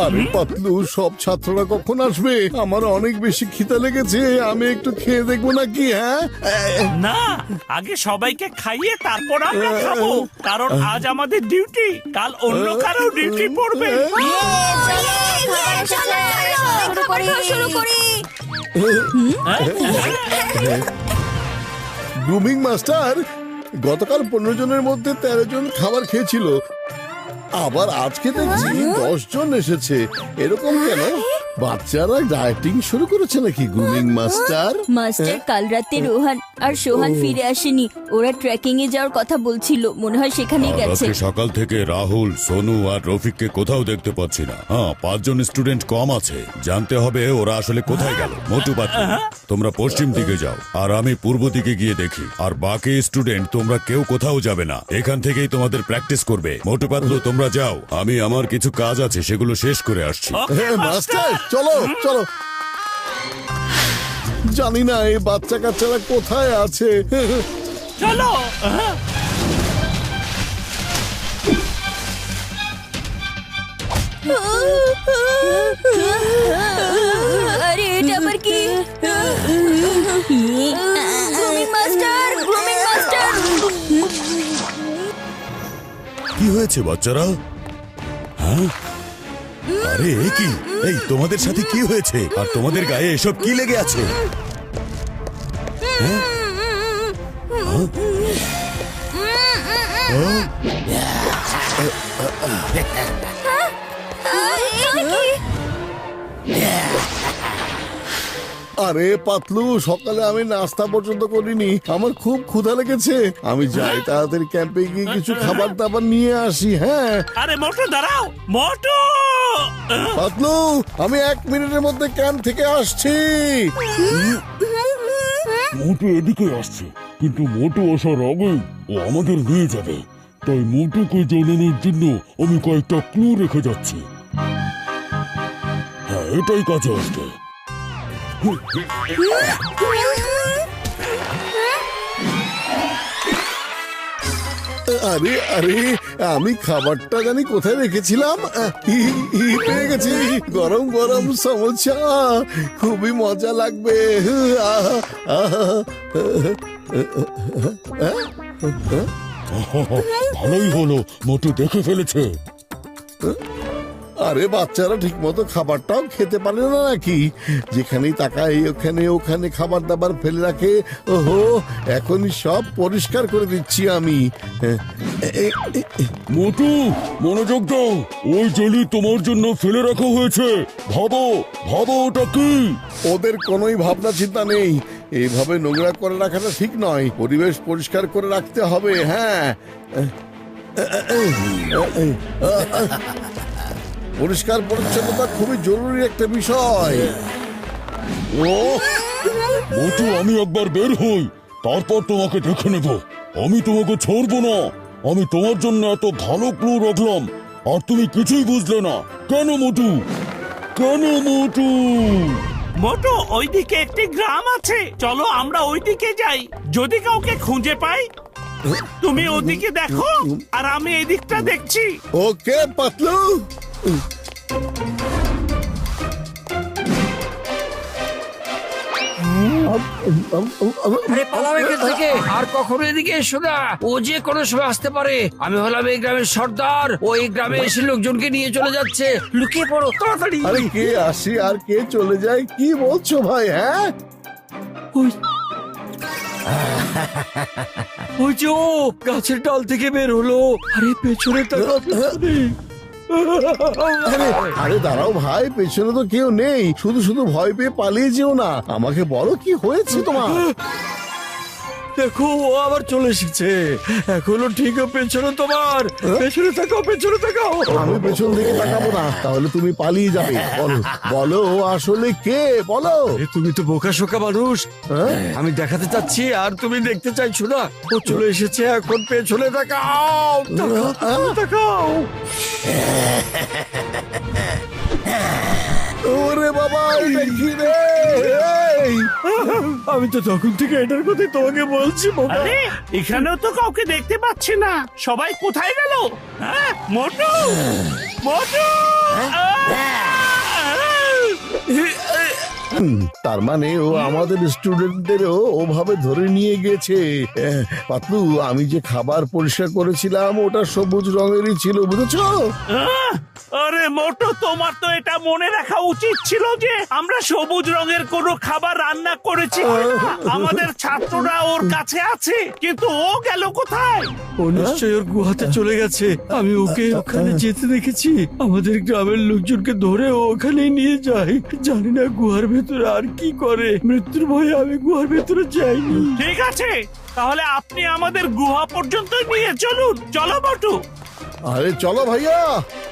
আরে পাতলু, সব ছাত্ররা কখন আসবে? আমার অনেক বেশি খিদে লেগেছে, আমি একটু খেয়ে দেখবো নাকি? হ্যাঁ, না, আগে সবাইকে খাইয়ে তারপর আমরা খাবো, কারণ আজ আমাদের ডিউটি, কাল অন্য কারো ডিউটি পড়বে। শুরু করি। গ্রুমিং মাস্টার, গতকাল 15 জনের মধ্যে 13 জন খাবার খেয়েছিল, আবার আজকে দেখছি 10 জন এসেছে। এরকম কেন? বাচ্চারা ডায়েটিং শুরু করেছে নাকি গ্রুমিং মাস্টার? মাস্টার, কাল রাতে রোহান আর সোহান ফিরে আসেনি। ওরা ট্রেকিং এ যাওয়ার কথা বলছিল, মনে হয় সেখানেই গেছে। আজকে সকাল থেকে রাহুল, সোনু আর রফিককে কোথাও দেখতে পাচ্ছি না। হ্যাঁ, 5 জন স্টুডেন্ট কম আছে, জানতে হবে ওরা আসলে কোথায় গেল। মোটু পাতলু, তোমরা পশ্চিম দিকে যাও আর আমি পূর্ব দিকে গিয়ে দেখি। আর বাকি স্টুডেন্ট তোমরা কেউ কোথাও যাবে না, এখান থেকেই তোমাদের প্র্যাকটিস করবে। মোটু পাতলু, তোমরা যাও, আমি আমার কিছু কাজ আছে সেগুলো শেষ করে আসছি। হ্যাঁ মাস্টার, চলো চলো। জানি না এই বাচ্চা কাচ্চারা কোথায় আছে। চলো। আরে এটা আবার কি? Grooming master, grooming master. কি হয়েছে বাচ্চারা? হ্যাঁ, আরে এ কি? এই তোমাদের সাথে কি হয়েছে? আর তোমাদের গায়ে এসব কি লেগে আছে? হ্যাঁ? হ্যাঁ? আরে পাতলু, সকালে আমি নাস্তা পর্যন্ত করিনি, আমার খুব ক্ষুধা লেগেছে। আমি যাই তাড়াতাড়ি ক্যাম্পে গিয়ে কিছু খাবার দাবার নিয়ে আসি। হ্যাঁ আরে মোটু, দাঁড়াও মোটু। পাতলু, আমি 1 মিনিটের মধ্যে ক্যাম্প থেকে আসছি। মোটু এদিকে আসছে, কিন্তু মোটু আসার আগে ও আমাদের নিয়ে যাবে। তাই মোটুকে জানানোর জন্য আমি কয়েকটা ক্লু রেখে যাচ্ছি। হ্যাঁ, এটাই কাজে আসবে। আরে আরে, আমি খাবারটা জানি কোথায় রেখেছিলাম। পেয়ে গেছি, গরম গরম সমোসা, খুবই মজা লাগবে। ভালোই হলো, মোটু দেখে ফেলেছে। আরে বাচ্চারা ঠিক মতো খাবারটাও খেতে পারে না নাকি? যেখানেই তাকাই ওখানে ওখানে খাবার দাবার ফেলে রাখে। ওহো, এখনই সব পরিষ্কার করে দিচ্ছি আমি। মোটু, মনোযোগ দাও, ওই জেলি তোমার জন্য ফেলে রাখা হয়েছে। ভাবো ভাবো ওটা কি? ওদের কোনোই ভাবনা চিন্তা নেই, এইভাবে নোংরা করে রাখাটা ঠিক নয়। পরিবেশ পরিষ্কার করে রাখতে হবে। হ্যাঁ, পরিষ্কার পরিচ্ছন্নতা খুবই জরুরি একটা বিষয়। ও মোটু, আমি একবার বের হই, তারপর তোমাকে দেখে নেব। আমি তোমাকে ছাড়বো না। আমি তোমার জন্য এত ভালো ক্লু রাখলাম, আর তুমি কিছুই বুঝলে না। কেন মোটু? কেন মোটু? মোটু, ওইদিকে একটি গ্রাম আছে, চলো আমরা ওইদিকে যাই। যদি কাউকে খুঁজে পাই, তুমি ওদিকে দেখো আর আমি এদিকটা দেখছি। ওকে পাতলু। আরে পালাও এখান থেকে, আর কখনো এদিকে এসো না। ও যে কোনো সময় আসতে পারে। আমি হলাম এই গ্রামের সর্দার, ও এই গ্রামে এসে লোকজনকে নিয়ে চলে যাচ্ছে। লুকিয়ে পড়ো তাড়াতাড়ি। আরে কে আসে আর কে চলে যায়, কি বলছো ভাই? হ্যাঁ, ওই যে ও গাছের ডাল থেকে বের হলো। আরে পেছনে তাকাও, পেছনে। আরে আরে দাঁড়াও ভাই, পেছনে তো কেউ নেই, শুধু শুধু ভয় পেয়ে পালিয়ে যেও না। আমাকে বলো কি হয়েছে তোমার। দেখো, ও আবার চলে এসেছে। এখনো ঠিক পেছনে তোমার। পেছনে তাকাও, পেছনে তাকাও। আমি পেছন দিকে তাকাবো না, তাহলে তুমি পালিয়ে যাবে। বলো বলো, ও আসলে কে? বলো। এ, তুমি তো বোকা শোকা মানুষ। হ্যাঁ? আমি দেখাতে চাচ্ছি আর তুমি দেখতে চাইছো না। ও চলে এসেছে, এখন পেছনে তাকাও। তাকাও, তাকাও। ওরে বাবা, এটা কি রে? এই! আমি তো তখন থেকে এটার কথাই তোমাকে বলছি। আরে এখানেও তো কাউকে দেখতে পাচ্ছি না, সবাই কোথায় গেল? হ্যাঁ মোটু, মোটু। তার মানে ও আমাদের স্টুডেন্টদেরও ওভাবে ধরে নিয়ে গেছে। পাতলু, আমি যে খাবার পরিষ্কার করেছিলাম ওটা সবুজ রঙেরই ছিল, বুঝেছো? আরে মোটু, তোমার তো এটা মনে রাখা উচিত ছিল যে আমরা সবুজ রঙের কোনো খাবার রান্না করেছি কিনা। আমাদের ছাত্ররা ওর কাছে আছে, কিন্তু ও গেল কোথায়? ও নিশ্চয়ই ওর গুহাতে চলে গেছে। আমি ওকে ওখানে যেতে দেখেছি। আমাদের গ্রামের লোকজনকে ধরে ও ওখানেই নিয়ে যায়। জানি না গুহার ভেতরে আর কি করে। মৃত্যুর ভয়ে আমি গুহার ভেতরে যাইনি। ঠিক আছে, তাহলে আপনি আমাদের গুহা পর্যন্ত নিয়ে চলুন। চলো মোটু। আরে চলো ভাইয়া,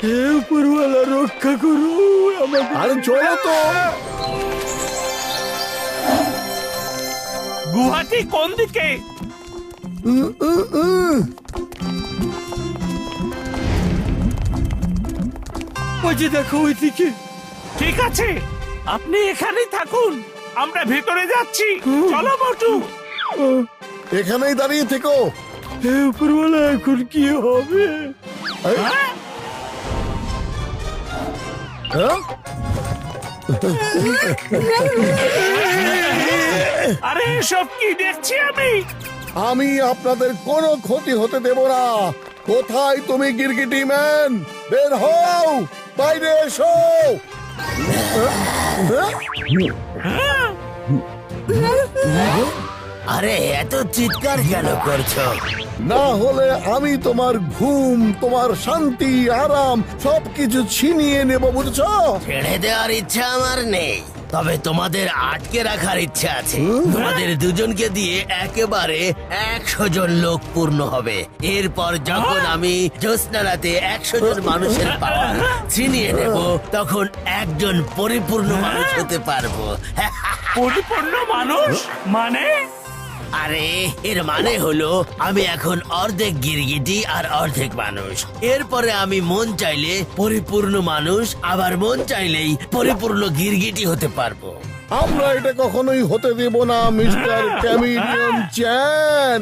হে উপরওয়ালা, রক্ষা করো আমাকে। আরে চলো তো। গুহাটি কোন দিকে? ওই যে দেখো ওইদিকে। ঠিক আছে, আপনি এখানেই থাকুন, আমরা ভেতরে যাচ্ছি। চলো মোটু। এখানেই দাঁড়িয়ে থেকো। হে উপরওয়ালা, এখন কি হবে? হ্যাঁ? হ্যাঁ? আরে এসব কি দেখছি আমি? আমি আপনাদের কোনো ক্ষতি হতে দেব না। কোথায় তুমি গিরগিটি ম্যান? বের হও, বাইরে এসো। আরে এত চিৎকার কেন করছো? না হলে আমি তোমার ঘুম, তোমার শান্তি, আরাম সবকিছু ছিনিয়ে নেব, বুঝছো? ছেড়ে দেওয়ার ইচ্ছা আমার নেই, তবে তোমাদের আটকে রাখার ইচ্ছা আছে। তোমাদের দুজনকে দিয়ে একেবারে 100 জন লোক পূর্ণ হবে। এরপর যখন আমি জ্যোৎস্না রাতে 100 জন মানুষের পাওয়ার ছিনিয়ে নেব, তখন একজন পরিপূর্ণ মানুষ হতে পারবো। পরিপূর্ণ মানুষ মানে? আরে এর মানে হলো আমি এখন অর্ধেক গিরগিটি আর অর্ধেক মানুষ। এরপরে আমি মন চাইলে পরিপূর্ণ মানুষ, আবার মন চাইলেই পরিপূর্ণ গিরগিটি হতে পারবো। আমরা এটা কখনোই হতে দেব না, মিস্টার ক্যামিলিয়ন চ্যান।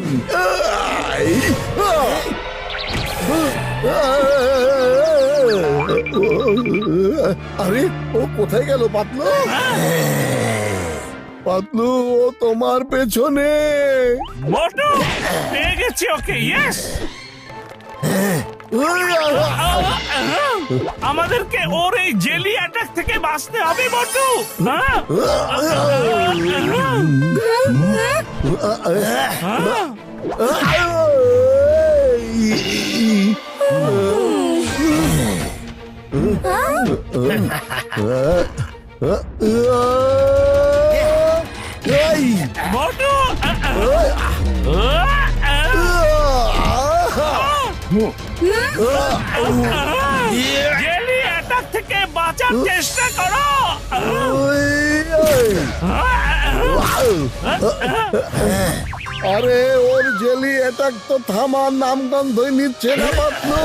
আরে ও কোথায় গেল পাতলু? পাতলু, ও তোমার পেছনে। মোটু, পেয়ে গেছি ওকে। ইয়েস, আমাদেরকে ওর এই জেলি অ্যাটাক থেকে বাঁচতে হবে মোটু। মোটু, জেলি অ্যাটাক থেকে বাঁচার চেষ্টা করো। আরে ওর জেলি অ্যাটাক তো থামার নামগন্ধই নিচ্ছে না পাতলু।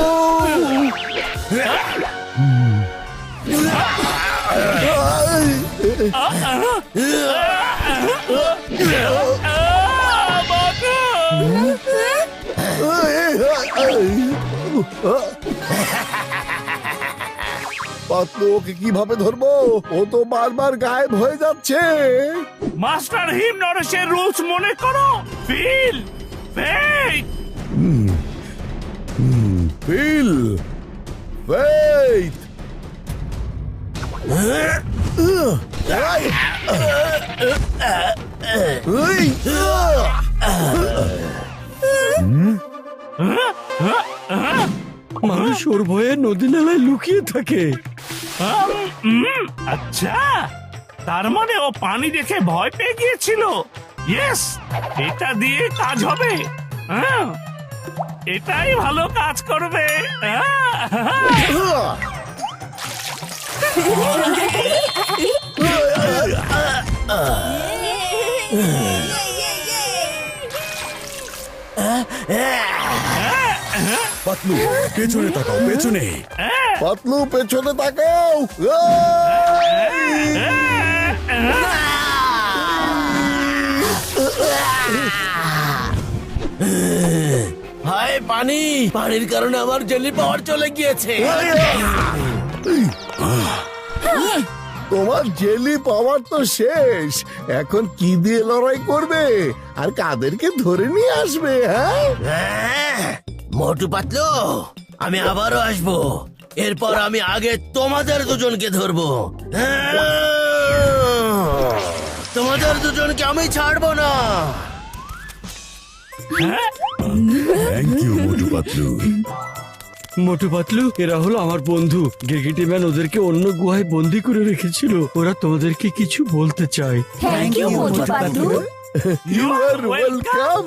পাতলু, ওকে কিভাবে ধরবো? ও তো বারবার গায়েব হয়ে যাচ্ছে। মাস্টার হিম নরেশের রুলস মনে করো। Feel, faith, feel, faith. মানুষ ওর ভয়ে নদী নালায় লুকিয়ে থাকে। আচ্ছা, তার মানে ও পানি দেখে ভয় পেয়ে গিয়েছিল। ইয়েস, এটা দিয়ে কাজ হবে। এটাই ভালো কাজ করবে। পাতলু, পেছনে তাকাও, পেছনে। পাতলু, পেছনে তাকাও। হায় পানি, পানির কারণে আমার জেলি পাওয়ার চলে গিয়েছে। তোমার জেলি পাওয়ার তো শেষ, এখন কি দিয়ে লড়াই করবে আর কাদেরকে ধরে নিয়ে আসবে? হ্যাঁ, হ্যাঁ, মোটু পাতলু, আমি আবারও আসবো। এরপর আমি আগে তোমাদের দুজনকে ধরবো। হ্যাঁ, তোমাদের দুজনকে আমি ছাড়বো না। Thank you Motu Patlu. মোটু পাতলু, এরা হলো আমার বন্ধু। গিরগিটি ম্যান ওদেরকে অন্য গুহায় বন্দি করে রেখেছিল। ওরা তোমাদেরকে কিছু বলতে চায়। Thank you Motu Patlu. You are welcome.